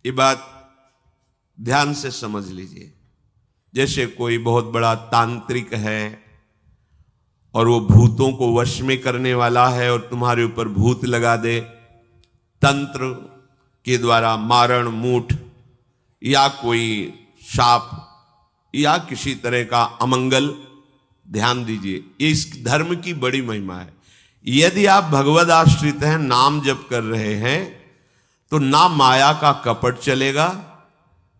ये बात ध्यान से समझ लीजिए। जैसे कोई बहुत बड़ा तांत्रिक है और वो भूतों को वश में करने वाला है और तुम्हारे ऊपर भूत लगा दे, तंत्र के द्वारा मारण मूठ या कोई शाप या किसी तरह का अमंगल, ध्यान दीजिए, ये इस धर्म की बड़ी महिमा है। यदि आप भगवद आश्रित हैं, नाम जप कर रहे हैं, तो ना माया का कपट चलेगा,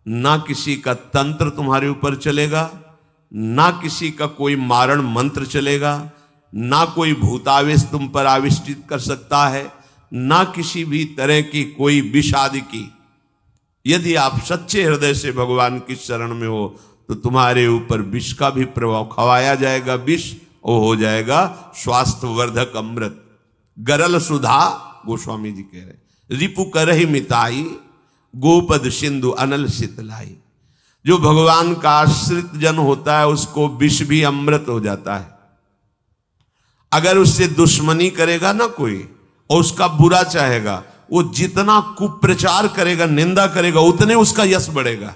ना किसी का तंत्र तुम्हारे ऊपर चलेगा, ना किसी का कोई मारण मंत्र चलेगा, ना कोई भूतावेश तुम पर आविष्टित कर सकता है, ना किसी भी तरह की कोई विष आदि की। यदि आप सच्चे हृदय से भगवान की शरण में हो तो तुम्हारे ऊपर विष का भी प्रभाव खवाया जाएगा, विष वो हो जाएगा स्वास्थ्य वर्धक अमृत। गरल सुधा, गोस्वामी जी कह रहे, रिपु करहि मिताई, गोपद सिंधु अनल शीतलाई। जो भगवान का आश्रित जन होता है उसको विष भी अमृत हो जाता है। अगर उससे दुश्मनी करेगा ना कोई और उसका बुरा चाहेगा, वो जितना कुप्रचार करेगा, निंदा करेगा, उतने उसका यश बढ़ेगा।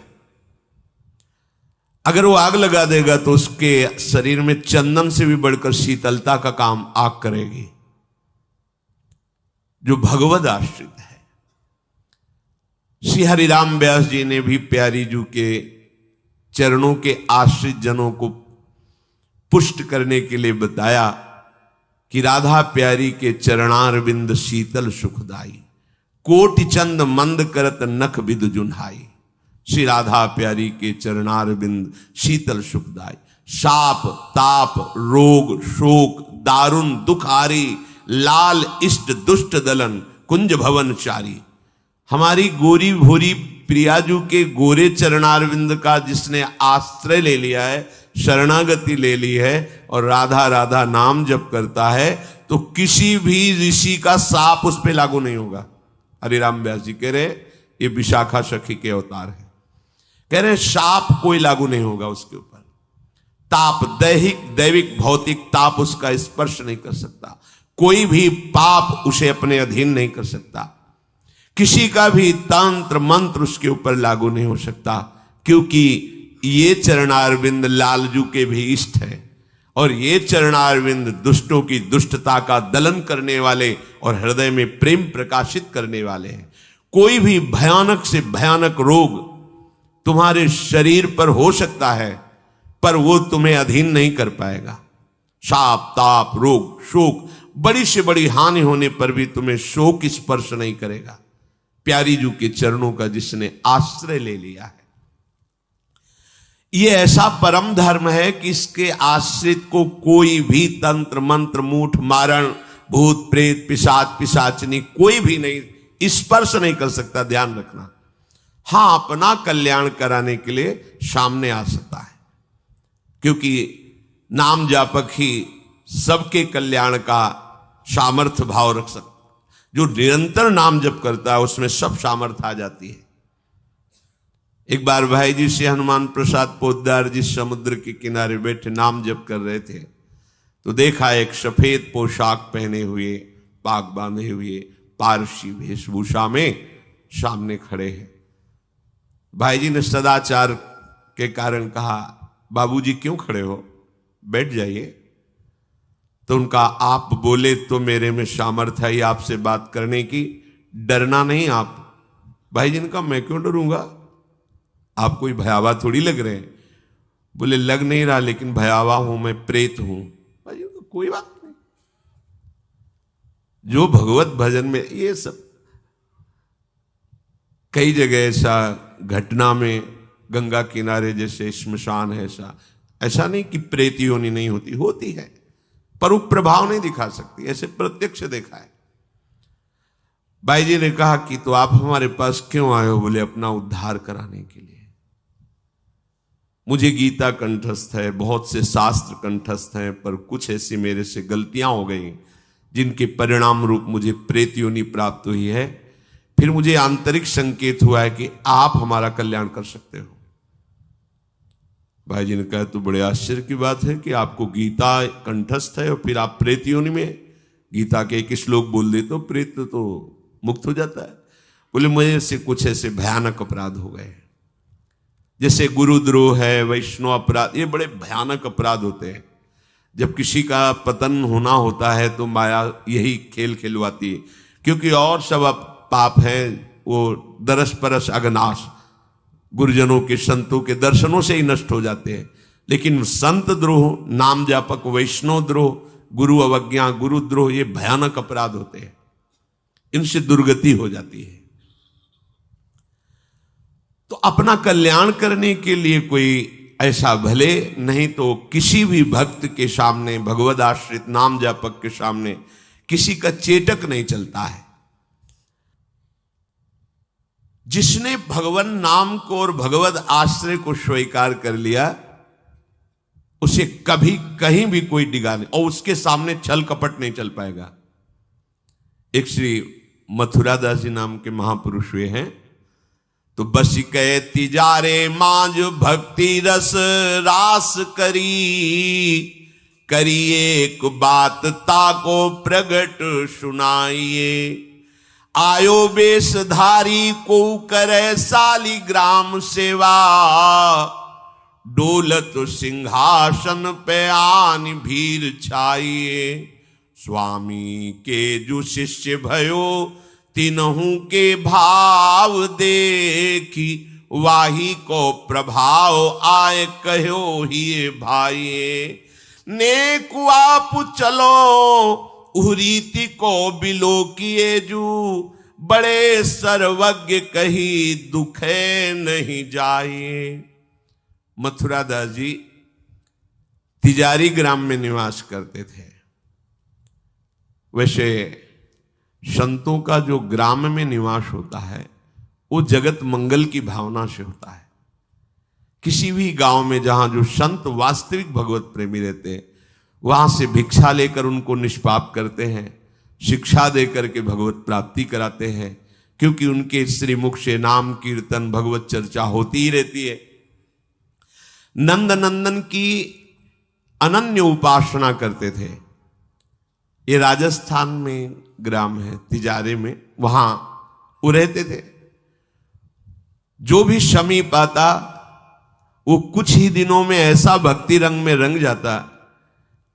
अगर वो आग लगा देगा तो उसके शरीर में चंदन से भी बढ़कर शीतलता का काम आग करेगी। जो भगवद आश्रित है, श्री हरिराम व्यास जी ने भी प्यारी जू के चरणों के आश्रित जनों को पुष्ट करने के लिए बताया कि राधा प्यारी के चरणारविंद शीतल सुखदाई, कोटि चंद मंद करत नख विद जुन्हाई। श्री राधा प्यारी के चरणारविंद शीतल सुखदाई। शाप ताप रोग शोक दारुण दुख आरी, लाल इष्ट दुष्ट दलन कुंज भवन चारी। हमारी गोरी भोरी प्रियाजू के गोरे चरणारविंद का जिसने आश्रय ले लिया है, शरणागति ले ली है और राधा राधा नाम जप करता है, तो किसी भी ऋषि का साप उस पर लागू नहीं होगा। हरिराम व्यास जी कह रहे ये विशाखा सखी के अवतार है, कह रहे शाप कोई लागू नहीं होगा उसके ऊपर। ताप दैविक भौतिक ताप उसका स्पर्श नहीं कर सकता, कोई भी पाप उसे अपने अधीन नहीं कर सकता, किसी का भी तंत्र मंत्र उसके ऊपर लागू नहीं हो सकता, क्योंकि ये चरणारविंद लालजू के भी इष्ट है और ये चरणारविंद दुष्टों की दुष्टता का दलन करने वाले और हृदय में प्रेम प्रकाशित करने वाले हैं। कोई भी भयानक से भयानक रोग तुम्हारे शरीर पर हो सकता है, पर वो तुम्हें अधीन नहीं कर पाएगा। शाप ताप रोग शोक, बड़ी से बड़ी हानि होने पर भी तुम्हें शोक स्पर्श नहीं करेगा, प्यारी जू के चरणों का जिसने आश्रय ले लिया है। ये ऐसा परम धर्म है कि इसके आश्रित को कोई भी तंत्र मंत्र मूठ मारण भूत प्रेत पिशाच पिशाचनी कोई भी नहीं स्पर्श नहीं कर सकता, ध्यान रखना। हां, अपना कल्याण कराने के लिए सामने आ सकता है, क्योंकि नाम जापक ही सबके कल्याण का सामर्थ्य भाव रख सकता। जो निरंतर नाम जप करता है उसमें सब सामर्थ्य आ जाती है। एक बार भाई जी से हनुमान प्रसाद पोद्दार जी समुद्र के किनारे बैठे नाम जप कर रहे थे, तो देखा एक सफेद पोशाक पहने हुए पाग बांधे हुए पारसी वेशभूषा में सामने खड़े हैं। भाई जी ने सदाचार के कारण कहा, बाबूजी क्यों खड़े हो, बैठ जाइए। तो उनका आप बोले तो मेरे में सामर्थ्य है आपसे बात करने की, डरना नहीं आप। भाई जी ने कहा मैं क्यों डरूंगा, आप कोई भयावह थोड़ी लग रहे हैं। बोले लग नहीं रहा, लेकिन भयावह हूं, मैं प्रेत हूं। भाई जी तो कोई बात नहीं, जो भगवत भजन में ये सब कई जगह ऐसा घटना में, गंगा किनारे जैसे श्मशान है, ऐसा नहीं कि प्रेत योनि नहीं होती, होती है, पर वो प्रभाव नहीं दिखा सकती, ऐसे प्रत्यक्ष देखा है। भाई जी ने कहा कि तो आप हमारे पास क्यों आए हो? बोले अपना उद्धार कराने के लिए। मुझे गीता कंठस्थ है, बहुत से शास्त्र कंठस्थ हैं, पर कुछ ऐसी मेरे से गलतियां हो गई जिनके परिणाम रूप मुझे प्रेत योनि प्राप्त हुई है। फिर मुझे आंतरिक संकेत हुआ है कि आप हमारा कल्याण कर सकते हो। भाई जी ने कहा तो बड़े आश्चर्य की बात है कि आपको गीता कंठस्थ है और फिर आप प्रेत योनि में। गीता के एक श्लोक बोल दे तो प्रेत तो मुक्त हो जाता है। बोले मुझे से कुछ ऐसे भयानक अपराध हो गए, जैसे गुरुद्रोह है, वैष्णव अपराध, ये बड़े भयानक अपराध होते हैं। जब किसी का पतन होना होता है तो माया यही खेल खिलवाती है, क्योंकि और सब पाप हैं वो दरस परस अगनाश, गुरुजनों के संतों के दर्शनों से ही नष्ट हो जाते हैं। लेकिन संत द्रोह, नाम जापक, वैष्णव द्रोह, गुरु अवज्ञा, गुरुद्रोह, ये भयानक अपराध होते हैं, इनसे दुर्गति हो जाती है। तो अपना कल्याण करने के लिए कोई ऐसा भले, नहीं तो किसी भी भक्त के सामने, भगवद आश्रित नाम जापक के सामने किसी का चेटक नहीं चलता है। जिसने भगवान नाम को और भगवद आश्रय को स्वीकार कर लिया, उसे कभी कहीं भी कोई डिगा नहीं, और उसके सामने छल कपट नहीं चल पाएगा। एक श्री मथुरादास जी नाम के महापुरुष हुए हैं, तो बस कहे तिजारे मांझ भक्ति रस रास करिए एक बात ताको प्रगट सुनाइए। आयो बेशधारी को करे सालिग्राम सेवा, डोलत सिंहासन पे आन भीर छाइए। स्वामी के जो शिष्य भयो तीनों के भाव देखी, वाही को प्रभाव आए कहो ही भाई। नेक आप चलो उरीति को बिलो किए जू, बड़े सर्वज्ञ कही दुखे नहीं जाए। मथुरादास जी तिजारी ग्राम में निवास करते थे। वैसे संतों का जो ग्राम में निवास होता है वो जगत मंगल की भावना से होता है। किसी भी गांव में जहां जो संत वास्तविक भगवत प्रेमी रहते हैं, वहां से भिक्षा लेकर उनको निष्पाप करते हैं, शिक्षा देकर के भगवत प्राप्ति कराते हैं, क्योंकि उनके श्रीमुख से नाम कीर्तन भगवत चर्चा होती ही रहती है। नंद नंदन की अनन्य उपासना करते थे। ये राजस्थान में ग्राम है तिजारे में, वहां वो रहते थे। जो भी समीप आता वो कुछ ही दिनों में ऐसा भक्ति रंग में रंग जाता,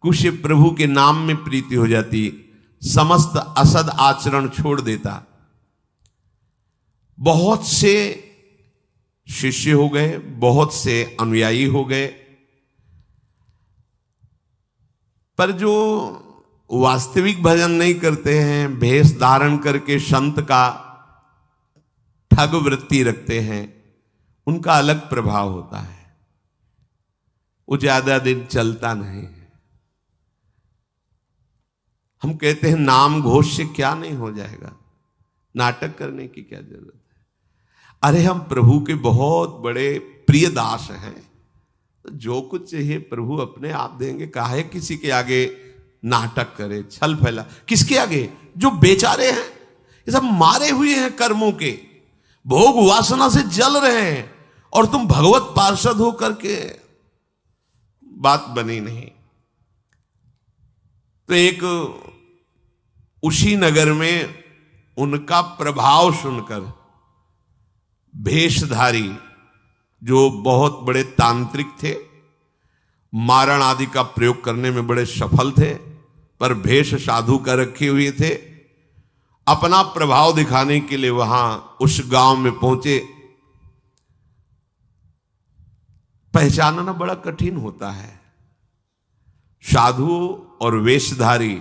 कुछ प्रभु के नाम में प्रीति हो जाती, समस्त असद आचरण छोड़ देता। बहुत से शिष्य हो गए, बहुत से अनुयायी हो गए, पर जो वास्तविक भजन नहीं करते हैं, भेष धारण करके संत का ठग वृत्ति रखते हैं, उनका अलग प्रभाव होता है। वो ज्यादा दिन चलता नहीं है। हम कहते हैं नाम घोष से क्या नहीं हो जाएगा, नाटक करने की क्या जरूरत है। अरे हम प्रभु के बहुत बड़े प्रिय दास हैं, जो कुछ चाहिए प्रभु अपने आप देंगे। काहे किसी के आगे नाटक करे, छल फैला। किसके आगे? जो बेचारे हैं, ये सब मारे हुए हैं कर्मों के, भोग वासना से जल रहे हैं, और तुम भगवत पार्षद हो करके बात बनी नहीं। तो एक उसी नगर में उनका प्रभाव सुनकर भेषधारी, जो बहुत बड़े तांत्रिक थे, मारण आदि का प्रयोग करने में बड़े सफल थे, पर भेष साधु का रखे हुए थे, अपना प्रभाव दिखाने के लिए वहां उस गांव में पहुंचे। पहचानना बड़ा कठिन होता है। साधु और वेशधारी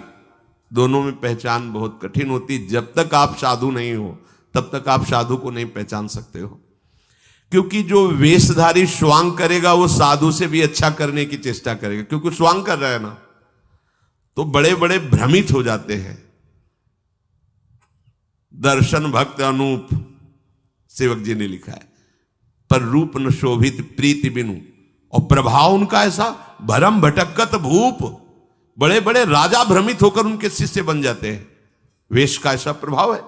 दोनों में पहचान बहुत कठिन होती। जब तक आप साधु नहीं हो तब तक आप साधु को नहीं पहचान सकते हो, क्योंकि जो वेशधारी स्वांग करेगा वो साधु से भी अच्छा करने की चेष्टा करेगा, क्योंकि स्वांग कर रहा है ना, तो बड़े बड़े भ्रमित हो जाते हैं। दर्शन भक्त अनूप, सेवक जी ने लिखा है, पर रूप न शोभित प्रीति बिनु, और प्रभाव उनका ऐसा भरम भटकत भूप, बड़े बड़े राजा भ्रमित होकर उनके शिष्य बन जाते हैं। वेश का ऐसा प्रभाव है।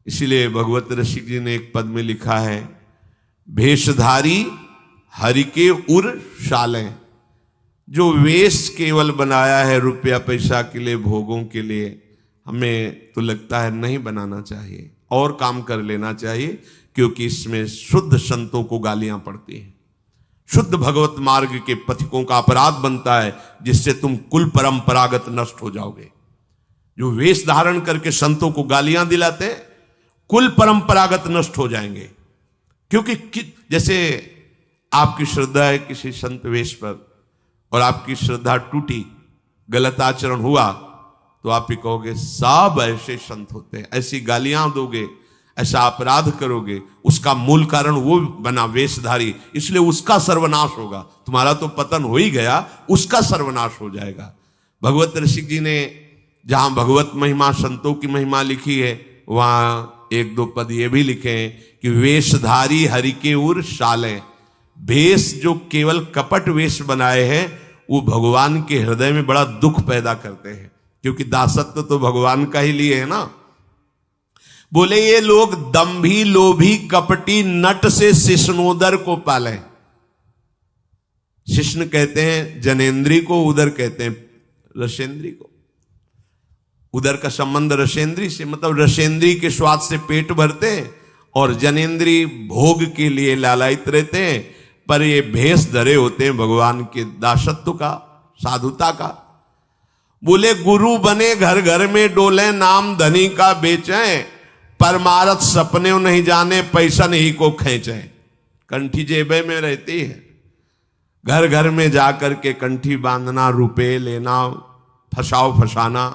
इसीलिए भगवत रसिक जी ने एक पद में लिखा है, भेषधारी हरि के उर शालें। जो वेश केवल बनाया है रुपया पैसा के लिए, भोगों के लिए, हमें तो लगता है नहीं बनाना चाहिए। और काम कर लेना चाहिए, क्योंकि इसमें शुद्ध संतों को गालियां पड़ती हैं, शुद्ध भगवत मार्ग के पथिकों का अपराध बनता है, जिससे तुम कुल परंपरागत नष्ट हो जाओगे। जो वेश धारण करके संतों को गालियां दिलाते हैं, कुल परंपरागत नष्ट हो जाएंगे। क्योंकि जैसे आपकी श्रद्धा है किसी संत वेश पर और आपकी श्रद्धा टूटी, गलत आचरण हुआ, तो आप ही कहोगे सब ऐसे संत होते हैं, ऐसी गालियां दोगे, ऐसा अपराध करोगे, उसका मूल कारण वो बना वेशधारी, इसलिए उसका सर्वनाश होगा। तुम्हारा तो पतन हो ही गया, उसका सर्वनाश हो जाएगा। भगवत ऋषि जी ने जहां भगवत महिमा, संतों की महिमा लिखी है, वहां एक दो पद ये भी लिखे हैं कि वेशधारी हरि के उर शाले, वेश जो केवल कपट वेश बनाए हैं वो भगवान के हृदय में बड़ा दुख पैदा करते हैं, क्योंकि दासत्व तो भगवान का ही लिए है ना। बोले ये लोग दंभी लोभी कपटी नट से शिष्णोदर को पाले। शिष्ण कहते हैं जनेन्द्री को, उदर कहते हैं रसेंद्री को। उदर का संबंध रसेंद्री से, मतलब रसेंद्री के स्वाद से पेट भरते हैं और जनेन्द्री भोग के लिए लालायित रहते हैं, पर ये भेष धरे होते हैं भगवान के दासत्व का, साधुता का। बोले गुरु बने घर घर में डोले, नाम धनी का बेचें, परमारथ सपने नहीं जाने, पैसा नहीं को खींचे। कंठी जेबे में रहती है, घर घर में जाकर के कंठी बांधना, रुपए लेना, फसाओ फसाना,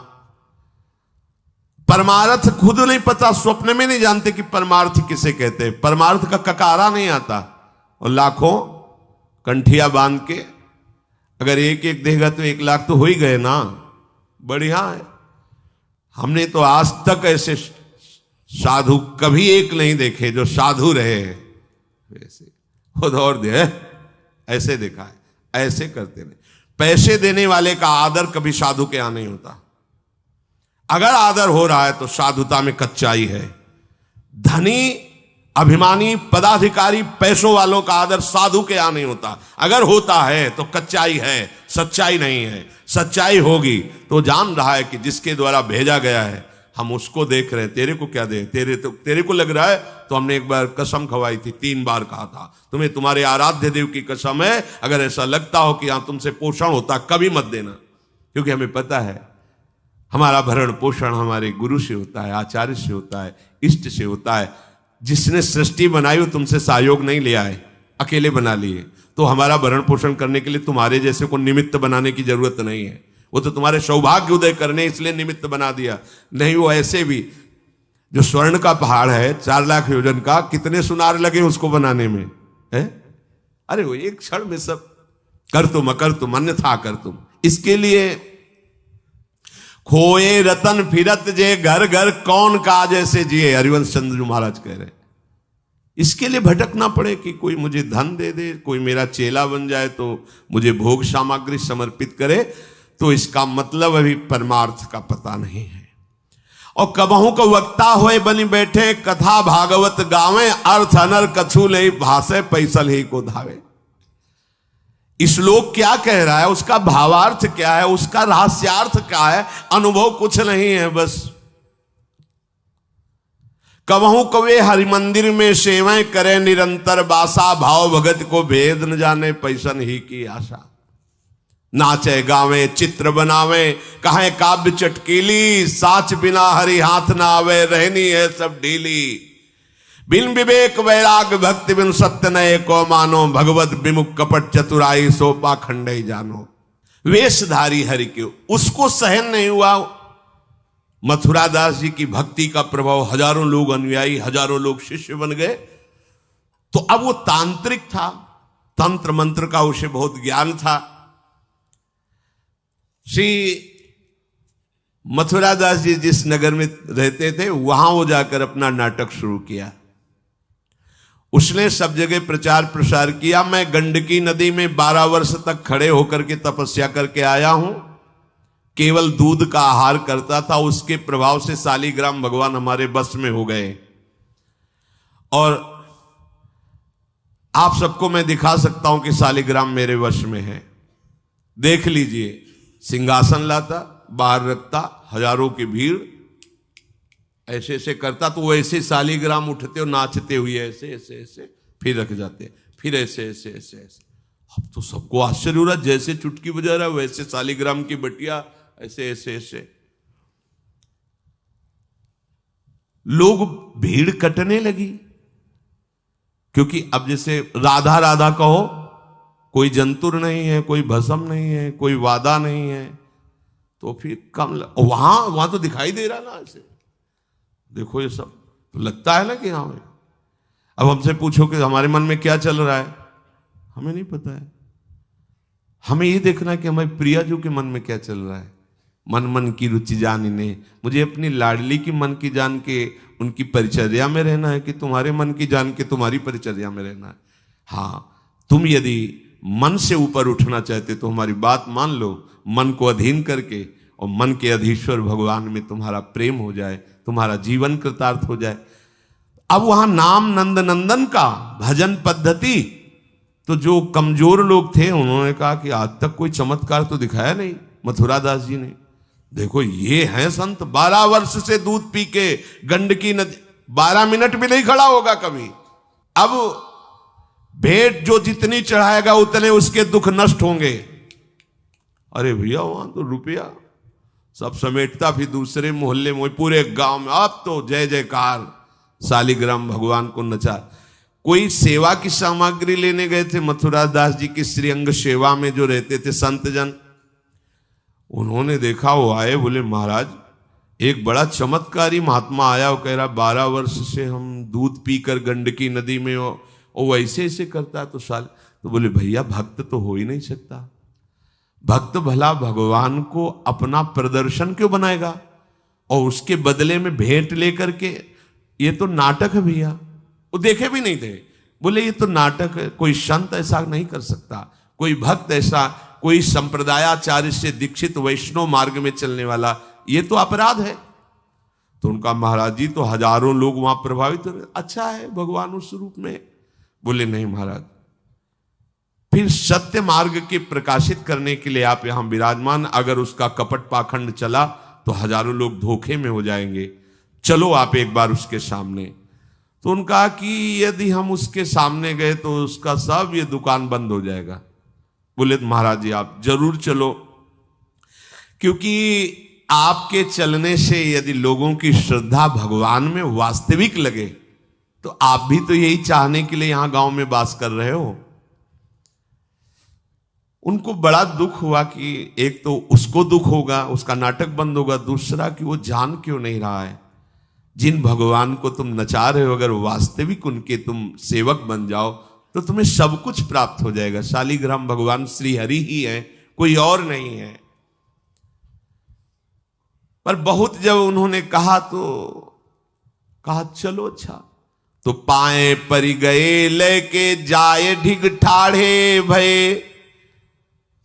परमार्थ खुद नहीं पता, स्वप्न में नहीं जानते कि परमार्थ किसे कहते हैं, परमार्थ का ककारा नहीं आता, और लाखों कंठिया बांध के अगर एक एक देगा तो 1 लाख तो हो ही गए ना, बढ़िया है। हमने तो आज तक ऐसे साधु कभी एक नहीं देखे जो साधु रहे वैसे खुद और दे, ऐसे देखा है, ऐसे करते नहीं। पैसे देने वाले का आदर कभी साधु के यहां नहीं होता। अगर आदर हो रहा है तो साधुता में कच्चाई है। धनी, अभिमानी, पदाधिकारी, पैसों वालों का आदर साधु के यहां नहीं होता। अगर होता है तो कच्चाई है, सच्चाई नहीं है। सच्चाई होगी तो जान रहा है कि जिसके द्वारा भेजा गया है हम उसको देख रहे हैं, तेरे को क्या दे, तेरे को लग रहा है। तो हमने एक बार कसम खवाई थी, 3 बार कहा था, तुम्हें तुम्हारे आराध्य देव की कसम है, अगर ऐसा लगता हो कि यहां तुमसे पोषण होता कभी मत देना, क्योंकि हमें पता है हमारा भरण पोषण हमारे गुरु से होता है, आचार्य से होता है, इष्ट से होता है। जिसने सृष्टि बनाई वो तुमसे सहयोग नहीं लिया है, अकेले बना लिए। तो हमारा भरण पोषण करने के लिए तुम्हारे जैसे को निमित्त बनाने की जरूरत नहीं है, वो तो तुम्हारे सौभाग्य उदय करने इसलिए निमित्त बना दिया। नहीं, वो ऐसे भी जो स्वर्ण का पहाड़ है 4 लाख योजन का, कितने सुनार लगे उसको बनाने में है? अरे वो एक क्षण में सब कर तुम, अकर तुम, अन्यथा कर तुम। इसके लिए खोए रतन फिरत जे, घर घर कौन काज ऐसे जिए, हरिवंश चंद्र महाराज कह रहे। इसके लिए भटकना पड़े कि कोई मुझे धन दे दे, कोई मेरा चेला बन जाए तो मुझे भोग सामग्री समर्पित करे, तो इसका मतलब अभी परमार्थ का पता नहीं है। और कबहू को वक्ता होए बनी बैठे, कथा भागवत गावे, अर्थ अनर कछु ले भाषे, पैसल ही को धावे। श्लोक क्या कह रहा है, उसका भावार्थ क्या है, उसका रहस्यार्थ क्या है, अनुभव कुछ नहीं है। बस कबहू कवे हरि मंदिर में सेवाएं करे निरंतर बासा, भाव भगत को भेद न जाने, पैसन ही की आशा। नाचे गावे चित्र बनावे, कहे काव्य चटकीली, साच बिना हरि हाथ ना आवे, रहनी है सब ढीली। बिन विवेक वैराग भक्ति बिन सत्य नये को मानो, भगवत विमुख कपट चतुराई सो पाखंड ही जानो। वेशधारी हरि के उसको सहन नहीं हुआ। मथुरा दास जी की भक्ति का प्रभाव, हजारों लोग अनुयायी, हजारों लोग शिष्य बन गए। तो अब वो तांत्रिक था, तंत्र मंत्र का उसे बहुत ज्ञान था। श्री मथुरा दास जी जिस नगर में रहते थे वहां वो जाकर अपना नाटक शुरू किया। उसने सब जगह प्रचार प्रसार किया। मैं गंडकी नदी में 12 वर्ष तक खड़े होकर के तपस्या करके आया हूं, केवल दूध का आहार करता था। उसके प्रभाव से शालिग्राम भगवान हमारे बस में हो गए। और आप सबको मैं दिखा सकता हूं कि शालिग्राम मेरे वश में है, देख लीजिए। सिंहासन लाता, बाहर रखता, हजारों की भीड़, ऐसे ऐसे करता तो वो ऐसे शालिग्राम उठते और नाचते हुए ऐसे ऐसे ऐसे फिर रख जाते, फिर ऐसे ऐसे ऐसे ऐसे। अब तो सबको आश्चर्य हो रहा, जैसे चुटकी बजा रहा वैसे शालिग्राम की बटिया ऐसे ऐसे ऐसे। लोग भीड़ कटने लगी, क्योंकि अब जैसे राधा राधा कहो, कोई जंतुर नहीं है, कोई भस्म नहीं है, कोई वादा नहीं है, तो फिर कम वहां तो दिखाई दे रहा ना ऐसे, देखो ये सब तो लगता है ना कि हाँ भाई। अब हमसे पूछो कि हमारे मन में क्या चल रहा है, हमें नहीं पता है। हमें ये देखना है कि हमारे प्रियाजू के मन में क्या चल रहा है। मन मन की रुचि जानिने, मुझे अपनी लाडली की मन की जान के उनकी परिचर्या में रहना है कि तुम्हारे मन की जान के तुम्हारी परिचर्या में रहना है। हाँ, तुम यदि मन से ऊपर उठना चाहते तो हमारी बात मान लो, मन को अधीन करके, और मन के अधीश्वर भगवान में तुम्हारा प्रेम हो जाए, तुम्हारा जीवन कृतार्थ हो जाए। अब वहां नाम नंद नंदन का भजन पद्धति, तो जो कमजोर लोग थे उन्होंने कहा कि आज तक कोई चमत्कार तो दिखाया नहीं मथुरा दास जी ने। देखो ये हैं संत, 12 वर्ष से दूध पी के गंडकी नदी 12 मिनट भी नहीं खड़ा होगा कभी। अब भेंट जो जितनी चढ़ाएगा उतने उसके दुख नष्ट होंगे। अरे भैया वहां तो रुपया सब समेटता, फिर दूसरे मोहल्ले में पूरे गांव में अब तो जय जयकार, शालिग्राम भगवान को नचा। कोई सेवा की सामग्री लेने गए थे मथुरा दास जी की श्रीअंग सेवा में जो रहते थे संत जन, उन्होंने देखा, वो आए, बोले महाराज एक बड़ा चमत्कारी महात्मा आया, वो कह रहा 12 वर्ष से हम दूध पीकर गंडकी नदी में वो ऐसे ऐसे करता तो साल। तो बोले भैया भक्त तो हो ही नहीं सकता, भक्त भला भगवान को अपना प्रदर्शन क्यों बनाएगा और उसके बदले में भेंट लेकर के, ये तो नाटक है भैया। वो देखे भी नहीं थे, बोले ये तो नाटक है, कोई संत ऐसा नहीं कर सकता, कोई भक्त ऐसा, कोई संप्रदायाचार्य से दीक्षित वैष्णव मार्ग में चलने वाला, ये तो अपराध है। तो उनका महाराज जी तो हजारों लोग वहां प्रभावित हो, अच्छा है भगवान उस रूप में। बोले नहीं महाराज, फिर सत्य मार्ग के प्रकाशित करने के लिए आप यहां विराजमान, अगर उसका कपट पाखंड चला तो हजारों लोग धोखे में हो जाएंगे, चलो आप एक बार उसके सामने। तो उनका कि यदि हम उसके सामने गए तो उसका सब ये दुकान बंद हो जाएगा। बोले महाराज जी आप जरूर चलो, क्योंकि आपके चलने से यदि लोगों की श्रद्धा भगवान में वास्तविक लगे तो आप भी तो यही चाहने के लिए यहां गांव में वास कर रहे हो। उनको बड़ा दुख हुआ कि एक तो उसको दुख होगा, उसका नाटक बंद होगा, दूसरा कि वो जान क्यों नहीं रहा है जिन भगवान को तुम नचा रहे हो, अगर वास्तविक उनके तुम सेवक बन जाओ तो तुम्हें सब कुछ प्राप्त हो जाएगा। शालिग्राम भगवान श्री हरि ही है, कोई और नहीं है। पर बहुत जब उन्होंने कहा तो कहा चलो अच्छा, तो पाए परि गए लेके जाए ढिग ठाढ़े भये,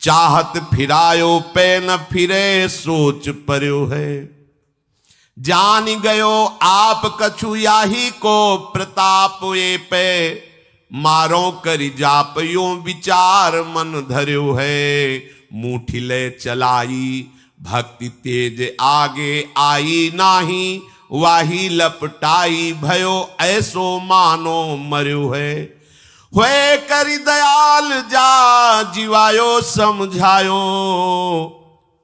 चाहत फिरायो पे न फिरे सोच पर्यो है, जान गयो आप कछु याही को प्रताप ये पे, मारो करि जाप यो विचार मन धर्यो है, मुठी ले चलाई भक्ति तेज आगे आई नाही, वाही लपटाई भयो ऐसो मानो मर्यो है, हुए करि दयाल जा जीवायो समझायो,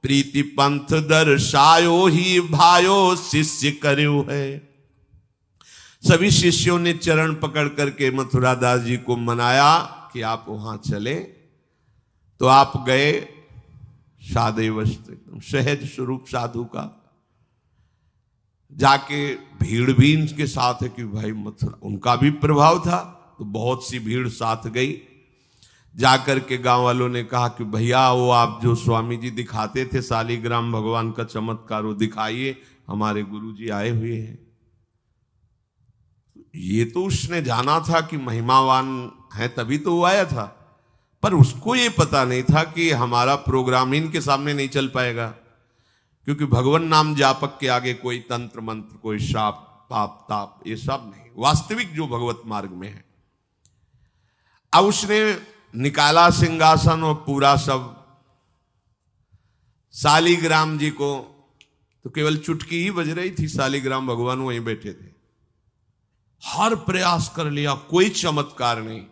प्रीति पंथ दर्शायो ही भायो शिष्य कर्यो है। सभी शिष्यों ने चरण पकड़ करके मथुरा दास जी को मनाया कि आप वहां चले। तो आप गए सादे वस्त्र, सहज स्वरूप साधु का, जाके भीड़ भी इनके साथ है कि भाई मथुरा, उनका भी प्रभाव था तो बहुत सी भीड़ साथ गई। जाकर के गांव वालों ने कहा कि भैया वो आप जो स्वामी जी दिखाते थे शालिग्राम भगवान का चमत्कार वो दिखाइए, हमारे गुरुजी आए हुए हैं। ये तो उसने जाना था कि महिमावान है तभी तो वो आया था, पर उसको ये पता नहीं था कि हमारा प्रोग्राम इनके सामने नहीं चल पाएगा, क्योंकि भगवान नाम जापक के आगे कोई तंत्र मंत्र, कोई श्राप पाप ताप ये सब नहीं, वास्तविक जो भगवत मार्ग में है। अब उसने निकाला सिंहासन और पूरा सब शालिग्राम जी को तो केवल चुटकी ही बज रही थी, शालिग्राम भगवान वहीं बैठे थे। हर प्रयास कर लिया, कोई चमत्कार नहीं।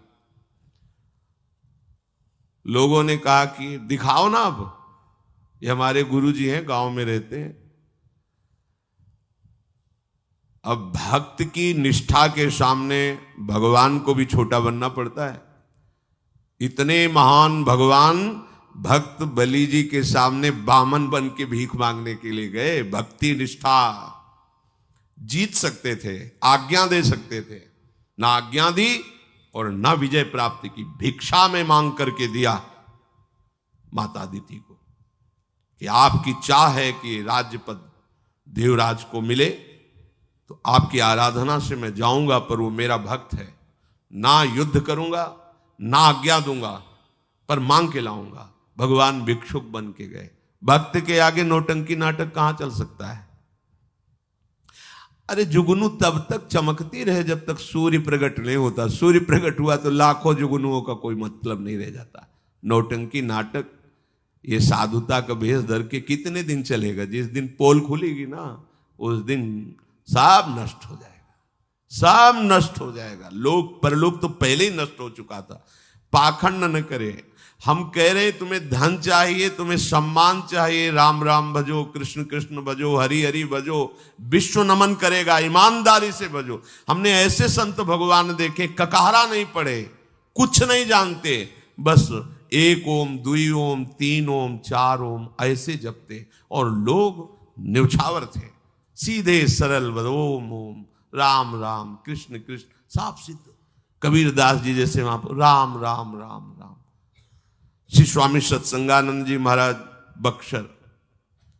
लोगों ने कहा कि दिखाओ ना, अब ये हमारे गुरुजी हैं, गांव में रहते हैं। अब भक्त की निष्ठा के सामने भगवान को भी छोटा बनना पड़ता है। इतने महान भगवान भक्त बलि जी के सामने बामन बन के भीख मांगने के लिए गए। भक्ति निष्ठा जीत सकते थे, आज्ञा दे सकते थे, ना आज्ञा दी और ना विजय प्राप्ति की। भिक्षा में मांग करके दिया माता अदिति को कि आपकी चाह है कि राज्य पद देवराज को मिले, तो आपकी आराधना से मैं जाऊंगा, पर वो मेरा भक्त है, ना युद्ध करूंगा ना आज्ञा दूंगा, पर मांग के लाऊंगा। भगवान भिक्षुक बन के गए। भक्त के आगे नौटंकी नाटक कहां चल सकता है? अरे जुगनू तब तक चमकती रहे जब तक सूर्य प्रकट नहीं होता। सूर्य प्रकट हुआ तो लाखों जुगनुओं का कोई मतलब नहीं रह जाता। नौटंकी नाटक, ये साधुता का भेष धर के कितने दिन चलेगा? जिस दिन पोल खुलेगी ना, उस दिन सब नष्ट हो जाएगा, सब नष्ट हो जाएगा। लोग परलोक तो पहले ही नष्ट हो चुका था। पाखंड न करे। हम कह रहे हैं तुम्हें धन चाहिए, तुम्हें सम्मान चाहिए, राम राम भजो, कृष्ण कृष्ण भजो, हरि हरि भजो, विश्व नमन करेगा, ईमानदारी से भजो। हमने ऐसे संत भगवान देखे, ककहरा नहीं पड़े, कुछ नहीं जानते, बस एक ओम, दुई ओम, तीन ओम, चार ओम ऐसे जपते, और लोग न्यौछावर थे, सीधे सरल ओम ओम, राम राम, कृष्ण कृष्ण, साफ सिद्ध। कबीरदास जी जैसे वहां पर राम राम राम राम। श्री स्वामी सत्संगानंद जी महाराज बक्सर,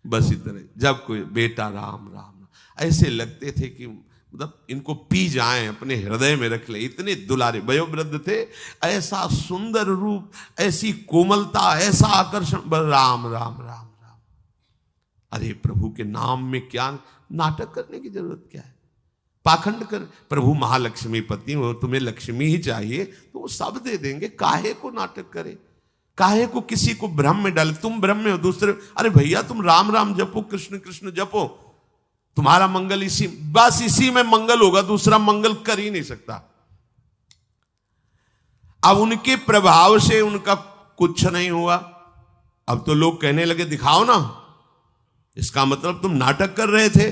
बस इतने। जब कोई बेटा राम राम, ऐसे लगते थे कि मतलब इनको पी जाएं, अपने हृदय में रख ले। इतने दुलारे वयोवृद्ध थे, ऐसा सुंदर रूप, ऐसी कोमलता, ऐसा आकर्षण, बस राम राम राम राम। अरे प्रभु के नाम में क्या नाटक करने की जरूरत क्या है? पाखंड कर। प्रभु महालक्ष्मीपति हो, तुम्हें लक्ष्मी ही चाहिए तो वो सब दे देंगे। काहे को नाटक करे? काहे को किसी को भ्रम में डाले? तुम भ्रम में हो, दूसरे, अरे भैया तुम राम राम जपो, कृष्ण कृष्ण जपो, तुम्हारा मंगल इसी, बस इसी में मंगल होगा, दूसरा मंगल कर ही नहीं सकता। अब उनके प्रभाव से उनका कुछ नहीं हुआ। अब तो लोग कहने लगे दिखाओ ना, इसका मतलब तुम नाटक कर रहे थे।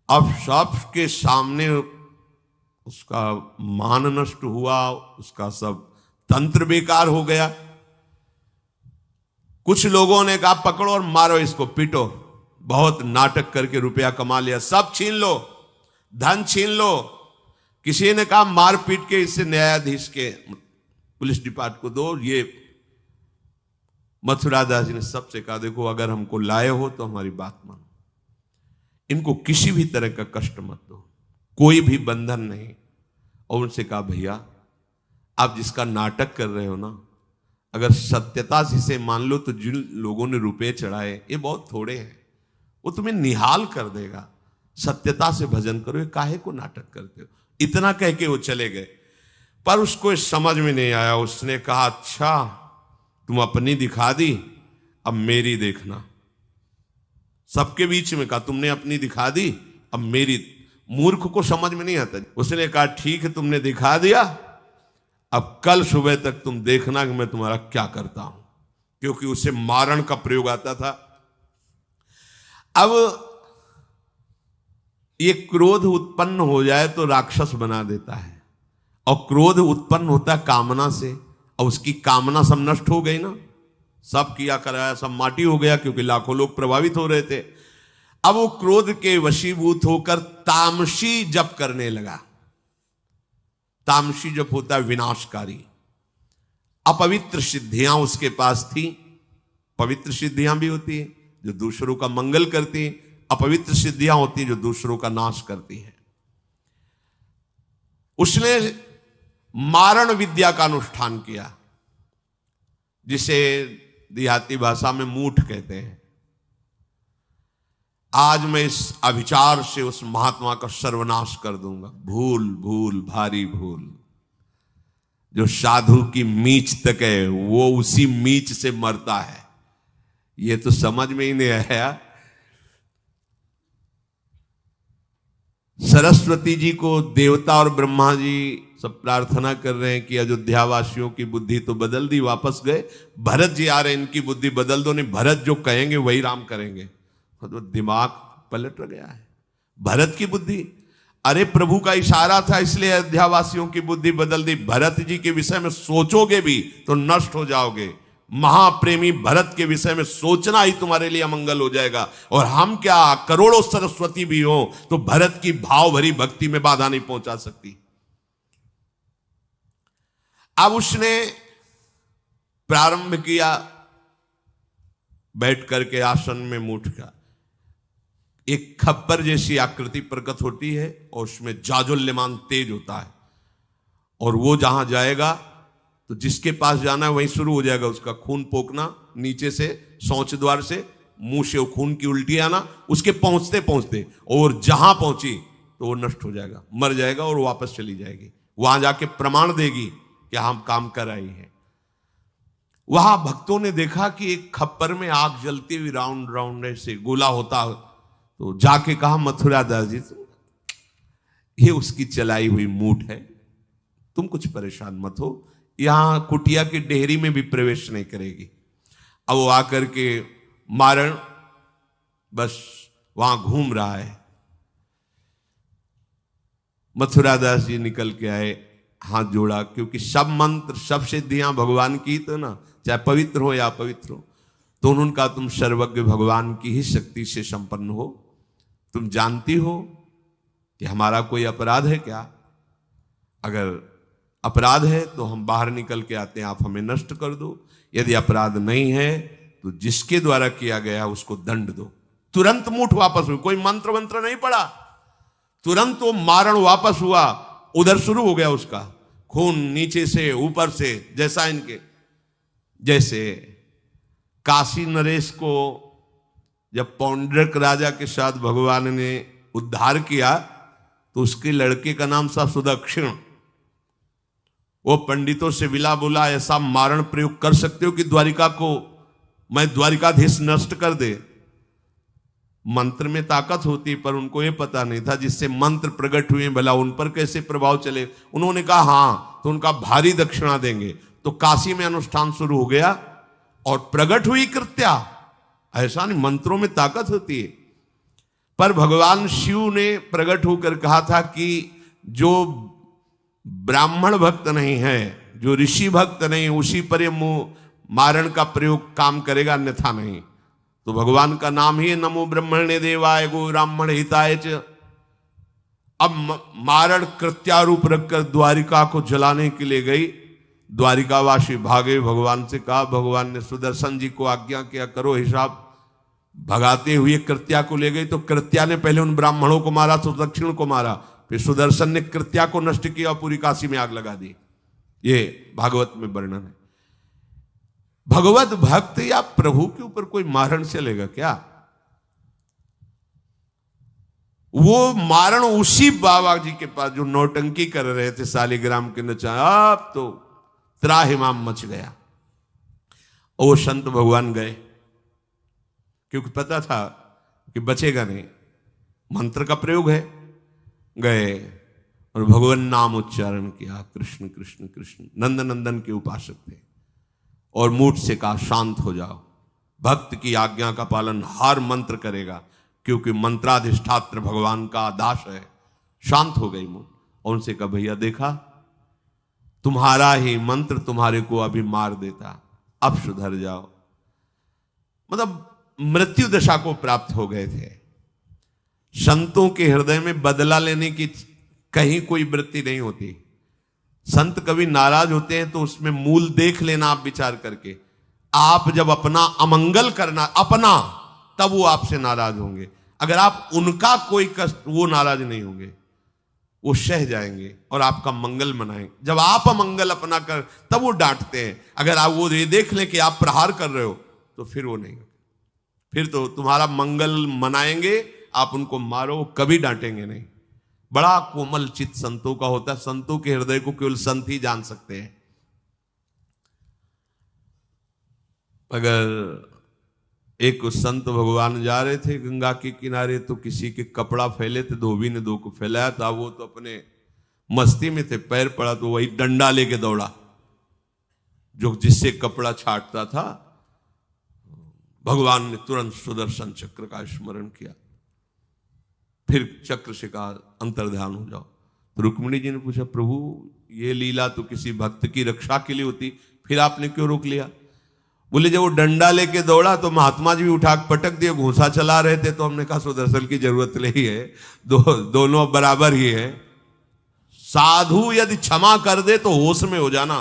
अब सबके सामने उसका मान नष्ट हुआ, उसका सब तंत्र बेकार हो गया। कुछ लोगों ने कहा पकड़ो और मारो इसको, पीटो, बहुत नाटक करके रुपया कमा लिया, सब छीन लो, धन छीन लो। किसी ने कहा मार पीट के इसे न्यायाधीश के, पुलिस डिपार्टमेंट को दो। ये मथुरा दास जी ने सबसे कहा देखो अगर हमको लाए हो तो हमारी बात मानो, इनको किसी भी तरह का कष्ट मत दो, कोई भी बंधन नहीं। और उनसे कहा भैया आप जिसका नाटक कर रहे हो ना, अगर सत्यता से इसे मान लो तो जिन लोगों ने रुपए चढ़ाए ये बहुत थोड़े हैं, वो तुम्हें निहाल कर देगा। सत्यता से भजन करो, ये काहे को नाटक करते हो? इतना कह के वो चले गए। पर उसको समझ में नहीं आया। उसने कहा अच्छा तुम अपनी दिखा दी, अब मेरी देखना। सबके बीच में कहा तुमने अपनी दिखा दी, अब मेरी। मूर्ख को समझ में नहीं आता। उसने कहा ठीक है तुमने दिखा दिया, अब कल सुबह तक तुम देखना कि मैं तुम्हारा क्या करता हूं। क्योंकि उसे मारण का प्रयोग आता था। अब ये क्रोध उत्पन्न हो जाए तो राक्षस बना देता है, और क्रोध उत्पन्न होता है कामना से, और उसकी कामना सब नष्ट हो गई ना, सब किया कराया सब माटी हो गया, क्योंकि लाखों लोग प्रभावित हो रहे थे। अब वो क्रोध के वशीभूत होकर तामसी जप करने लगा। तामसी जप होता है विनाशकारी। अपवित्र सिद्धियां उसके पास थी। पवित्र सिद्धियां भी होती है जो दूसरों का मंगल करती हैं, अपवित्र सिद्धियां होती हैं जो दूसरों का नाश करती हैं। उसने मारण विद्या का अनुष्ठान किया, जिसे देहाती भाषा में मूठ कहते हैं। आज मैं इस अविचार से उस महात्मा का सर्वनाश कर दूंगा। भूल भूल भारी भूल। जो साधु की मीच तक है वो उसी मीच से मरता है। ये तो समझ में ही नहीं आया सरस्वती जी को देवता और ब्रह्मा जी सब प्रार्थना कर रहे हैं कि अयोध्या वासियों की बुद्धि तो बदल दी, वापस गए। भरत जी आ रहे हैं, इनकी बुद्धि बदल दो, नहीं भरत जो कहेंगे वही राम करेंगे। तो दिमाग पलट गया है भरत की बुद्धि। अरे प्रभु का इशारा था इसलिए अयोध्या वासियों की बुद्धि बदल दी। भरत जी के विषय में सोचोगे भी तो नष्ट हो जाओगे। महाप्रेमी भरत के विषय में सोचना ही तुम्हारे लिए अमंगल हो जाएगा। और हम क्या, करोड़ों सरस्वती भी हो तो भरत की भाव भरी भक्ति में बाधा नहीं पहुंचा सकती। अब उसने प्रारंभ किया, बैठ करके आसन में मूठ का एक खप्पर जैसी आकृति प्रकट होती है और उसमें जाजुल्यमान तेज होता है। और वो जहां जाएगा तो जिसके पास जाना है वहीं शुरू हो जाएगा उसका खून पोकना, नीचे से शौच द्वार से मुंह से वो खून की उल्टी आना, उसके पहुंचते पहुंचते और जहां पहुंची तो वो नष्ट हो जाएगा, मर जाएगा और वापस चली जाएगी। वहां जाके प्रमाण देगी कि हम काम कर आई हैं। वहां भक्तों ने देखा कि एक खप्पर में आग जलती हुई राउंड राउंड ऐसे गोला होता, तो जाके कहा मथुरा दास जी ये उसकी चलाई हुई मूठ है, तुम कुछ परेशान मत हो, यहां कुटिया की डेहरी में भी प्रवेश नहीं करेगी। अब वो आकर के मारण बस वहां घूम रहा है। मथुरा दास जी निकल के आए, हाथ जोड़ा, क्योंकि सब मंत्र सब सिद्धियां भगवान की, तो ना चाहे पवित्र हो या अपवित्र हो, तो उन्होंने कहा तुम सर्वज्ञ भगवान की ही शक्ति से संपन्न हो, तुम जानती हो कि हमारा कोई अपराध है क्या? अगर अपराध है तो हम बाहर निकल के आते हैं, आप हमें नष्ट कर दो। यदि अपराध नहीं है तो जिसके द्वारा किया गया उसको दंड दो। तुरंत मूठ वापस हुई, कोई मंत्र मंत्र नहीं पड़ा, तुरंत वो मारण वापस हुआ। उधर शुरू हो गया उसका खून, नीचे से ऊपर से, जैसा इनके जैसे काशी नरेश को जब पौंड्रक राजा के साथ भगवान ने उद्धार किया तो उसके लड़के का नाम था सुदक्षिण। वो पंडितों से विला बोला ऐसा मारण प्रयोग कर सकते हो कि द्वारिका को मैं द्वारिकाधीश नष्ट कर दे। मंत्र में ताकत होती पर उनको ये पता नहीं था जिससे मंत्र प्रकट हुए भला उन पर कैसे प्रभाव चले। उन्होंने कहा हाँ, तो उनका भारी दक्षिणा देंगे। तो काशी में अनुष्ठान शुरू हो गया और प्रकट हुई कृत्या। ऐसा नहीं, मंत्रों में ताकत होती है। पर भगवान शिव ने प्रकट होकर कहा था कि जो ब्राह्मण भक्त नहीं है, जो ऋषि भक्त नहीं, उसी पर ये मारण का प्रयोग काम करेगा, अन्यथा नहीं। तो भगवान का नाम ही नमो ब्रह्मण्य देवाय गो ब्राह्मण हिताय च। अब मारण कृत्यारूप रखकर द्वारिका को जलाने के लिए गई। द्वारिकावासी भागे, भगवान से कहा, भगवान ने सुदर्शन जी को आज्ञा किया करो हिसाब। भगाते हुए कृत्या को ले गई तो कृत्या ने पहले उन ब्राह्मणों को मारा, तो दक्षिण को मारा, फिर सुदर्शन ने कृत्या को नष्ट किया और पूरी काशी में आग लगा दी। ये भागवत में वर्णन है। भगवत भक्त या प्रभु के ऊपर कोई मारण चलेगा क्या? वो मारण उसी बाबा जी के पास जो नौटंकी कर रहे थे शालिग्राम के नचा, अब तो त्राहिमाम मच गया। और वो संत भगवान गए, क्योंकि पता था कि बचेगा नहीं, मंत्र का प्रयोग है। गए और भगवान नाम उच्चारण किया, कृष्ण कृष्ण कृष्ण। नंद नंदन के उपासक थे और मूठ से कहा शांत हो जाओ। भक्त की आज्ञा का पालन हर मंत्र करेगा, क्योंकि मंत्राधिष्ठात्र भगवान का आदेश है। शांत हो गई मूठ और उनसे कहा भैया देखा, तुम्हारा ही मंत्र तुम्हारे को अभी मार देता, अब सुधर जाओ। मतलब मृत्यु दशा को प्राप्त हो गए थे। संतों के हृदय में बदला लेने की कहीं कोई वृत्ति नहीं होती। संत कभी नाराज होते हैं तो उसमें मूल देख लेना आप विचार करके। आप जब अपना अमंगल करना अपना, तब वो आपसे नाराज होंगे। अगर आप उनका कोई कष्ट, वो नाराज नहीं होंगे, वो सह जाएंगे और आपका मंगल मनाएंगे। जब आप अमंगल अपना कर, तब वो डांटते हैं। अगर आप वो ये देख लें कि आप प्रहार कर रहे हो तो फिर वो नहीं, फिर तो तुम्हारा मंगल मनाएंगे, आप उनको मारो, कभी डांटेंगे नहीं। बड़ा कोमल चित्त संतों का होता है। संतों के हृदय को केवल संत ही जान सकते हैं। अगर एक संत भगवान जा रहे थे गंगा के किनारे, तो किसी के कपड़ा फैले थे, धोबी ने दो को फैलाया था, वो तो अपने मस्ती में थे, पैर पड़ा तो वही डंडा लेके दौड़ा जो जिससे कपड़ा छाटता था। भगवान ने तुरंत सुदर्शन चक्र का स्मरण किया, फिर चक्र से कहा अंतर्ध्यान हो जाओ। तो रुक्मिणी जी ने पूछा, प्रभु ये लीला तो किसी भक्त की रक्षा के लिए होती, फिर आपने क्यों रोक लिया? बोले जब वो डंडा लेके दौड़ा तो महात्मा जी भी उठा पटक दिए, घूंसा चला रहे थे, तो हमने कहा सुदर्शन की जरूरत नहीं है, दोनों बराबर ही है। साधु यदि क्षमा कर दे तो होश में हो जाना,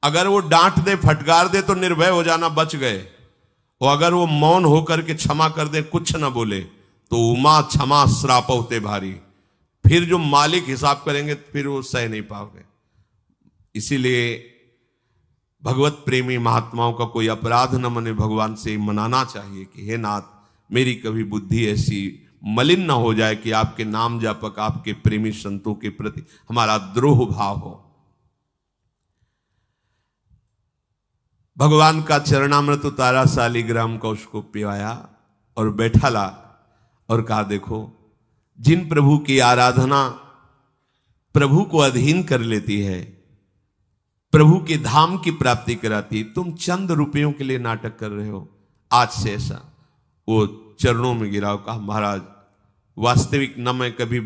अगर वो डांट दे फटकार दे तो निर्भय हो जाना, बच गए। और अगर वो मौन होकर के क्षमा कर दे, कुछ ना बोले, तो उमा क्षमा श्राप होते भारी, फिर जो मालिक हिसाब करेंगे फिर वो सह नहीं पाओगे। इसीलिए भगवत प्रेमी महात्माओं का कोई अपराध न मने, भगवान से मनाना चाहिए कि हे नाथ मेरी कभी बुद्धि ऐसी मलिन न हो जाए कि आपके नाम जापक आपके प्रेमी संतों के प्रति हमारा द्रोह भाव हो। भगवान का चरणामृत उतारा, शालिग्राम का उसको पिवाया और बैठा ला और कहा देखो, जिन प्रभु की आराधना प्रभु को अधीन कर लेती है, प्रभु के धाम की प्राप्ति कराती, तुम चंद रुपयों के लिए नाटक कर रहे हो। आज से ऐसा वो चरणों में गिरा, कहा महाराज वास्तविक न मैं कभी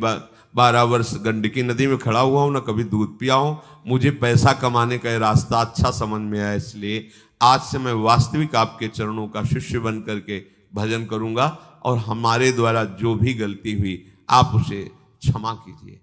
12 वर्ष गंडकी नदी में खड़ा हुआ हूं, न कभी दूध पिया हूं, मुझे पैसा कमाने का रास्ता अच्छा समझ में आया, इसलिए आज से मैं वास्तविक आपके चरणों का शिष्य बन करके भजन करूंगा, और हमारे द्वारा जो भी गलती हुई आप उसे क्षमा कीजिए।